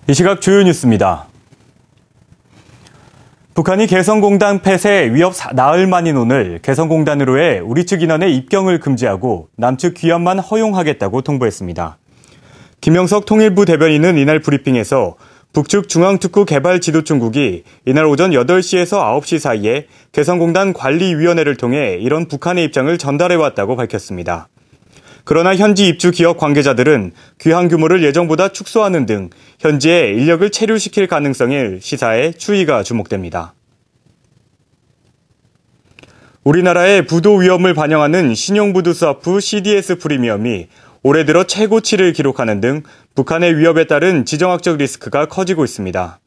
이 시각 주요 뉴스입니다. 북한이 개성공단 폐쇄 위협 나흘 만인 오늘 개성공단으로의 우리 측 인원의 입경을 금지하고 남측 귀환만 허용하겠다고 통보했습니다. 김영석 통일부 대변인은 이날 브리핑에서 북측 중앙특구개발지도총국이 이날 오전 8시에서 9시 사이에 개성공단 관리위원회를 통해 이런 북한의 입장을 전달해왔다고 밝혔습니다. 그러나 현지 입주 기업 관계자들은 귀환 규모를 예정보다 축소하는 등 현지에 인력을 체류시킬 가능성을 시사해 추이가 주목됩니다. 우리나라의 부도 위험을 반영하는 신용부도 스와프 CDS 프리미엄이 올해 들어 최고치를 기록하는 등 북한의 위협에 따른 지정학적 리스크가 커지고 있습니다.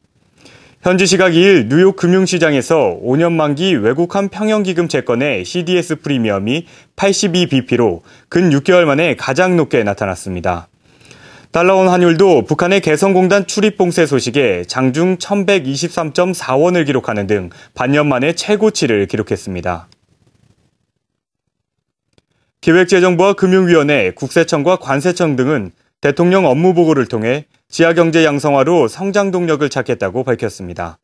현지 시각 2일 뉴욕 금융시장에서 5년 만기 외국한 평형기금 채권의 CDS 프리미엄이 82bp로 근 6개월 만에 가장 높게 나타났습니다. 달러원 환율도 북한의 개성공단 출입 봉쇄 소식에 장중 1123.4원을 기록하는 등 반년 만에 최고치를 기록했습니다. 기획재정부와 금융위원회, 국세청과 관세청 등은 대통령 업무 보고를 통해 지하경제 양성화로 성장 동력을 찾겠다고 밝혔습니다.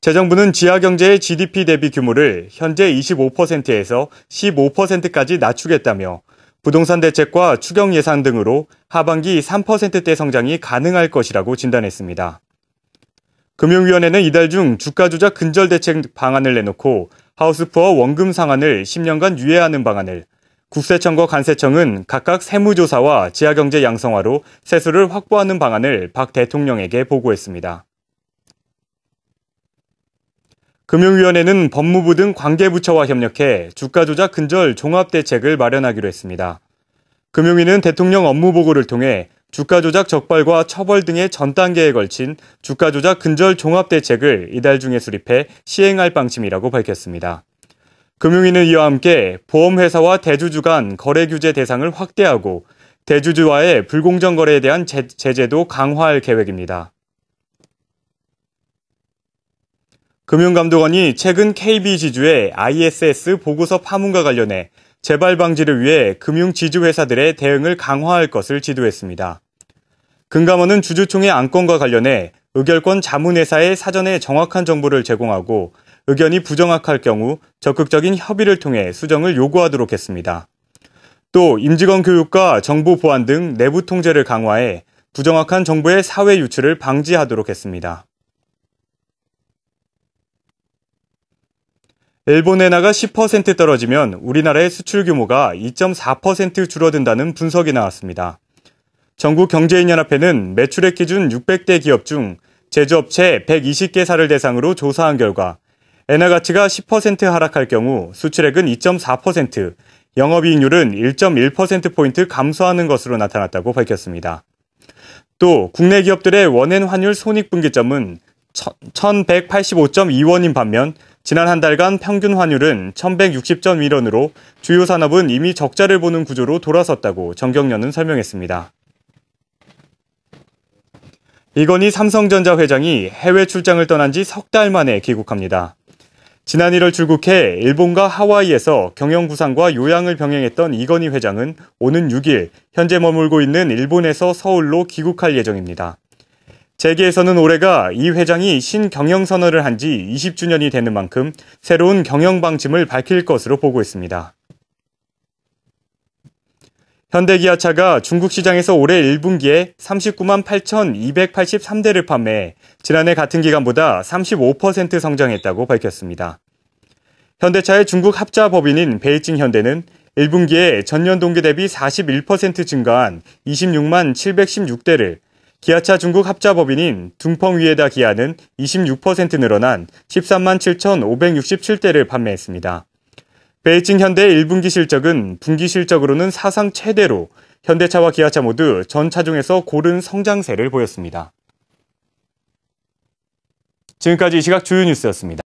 재정부는 지하경제의 GDP 대비 규모를 현재 25%에서 15%까지 낮추겠다며 부동산 대책과 추경 예산 등으로 하반기 3%대 성장이 가능할 것이라고 진단했습니다. 금융위원회는 이달 중 주가 조작 근절 대책 방안을 내놓고 하우스푸어 원금 상한을 10년간 유예하는 방안을, 국세청과 관세청은 각각 세무조사와 지하경제 양성화로 세수를 확보하는 방안을 박 대통령에게 보고했습니다. 금융위원회는 법무부 등 관계부처와 협력해 주가조작 근절 종합대책을 마련하기로 했습니다. 금융위는 대통령 업무 보고를 통해 주가조작 적발과 처벌 등의 전 단계에 걸친 주가조작 근절 종합대책을 이달 중에 수립해 시행할 방침이라고 밝혔습니다. 금융위는 이와 함께 보험회사와 대주주 간 거래 규제 대상을 확대하고 대주주와의 불공정 거래에 대한 제재도 강화할 계획입니다. 금융감독원이 최근 KB지주의 ISS 보고서 파문과 관련해 재발 방지를 위해 금융지주회사들의 대응을 강화할 것을 지도했습니다. 금감원은 주주총회 안건과 관련해 의결권 자문회사에 사전에 정확한 정보를 제공하고 의견이 부정확할 경우 적극적인 협의를 통해 수정을 요구하도록 했습니다. 또 임직원 교육과 정보 보안 등 내부 통제를 강화해 부정확한 정보의 사회 유출을 방지하도록 했습니다. 일본 엔화가 10% 떨어지면 우리나라의 수출 규모가 2.4% 줄어든다는 분석이 나왔습니다. 전국경제인연합회는 매출액 기준 600대 기업 중 제조업체 120개사를 대상으로 조사한 결과 엔화 가치가 10% 하락할 경우 수출액은 2.4%, 영업이익률은 1.1%포인트 감소하는 것으로 나타났다고 밝혔습니다. 또 국내 기업들의 원엔 환율 손익분기점은 1185.2원인 반면 지난 한 달간 평균 환율은 1160.1원으로 주요 산업은 이미 적자를 보는 구조로 돌아섰다고 정경련은 설명했습니다. 이건희 삼성전자 회장이 해외 출장을 떠난 지 석 달 만에 귀국합니다. 지난 1월 출국해 일본과 하와이에서 경영 구상과 요양을 병행했던 이건희 회장은 오는 6일 현재 머물고 있는 일본에서 서울로 귀국할 예정입니다. 재계에서는 올해가 이 회장이 신경영 선언을 한 지 20주년이 되는 만큼 새로운 경영 방침을 밝힐 것으로 보고 있습니다. 현대기아차가 중국 시장에서 올해 1분기에 39만 8,283대를 판매해 지난해 같은 기간보다 35% 성장했다고 밝혔습니다. 현대차의 중국 합자 법인인 베이징 현대는 1분기에 전년 동기 대비 41% 증가한 26만 716대를, 기아차 중국 합자 법인인 둥펑위에다 기아는 26% 늘어난 13만 7,567대를 판매했습니다. 베이징 현대의 1분기 실적은 분기 실적으로는 사상 최대로 현대차와 기아차 모두 전 차종에서 고른 성장세를 보였습니다. 지금까지 이 시각 주요 뉴스였습니다.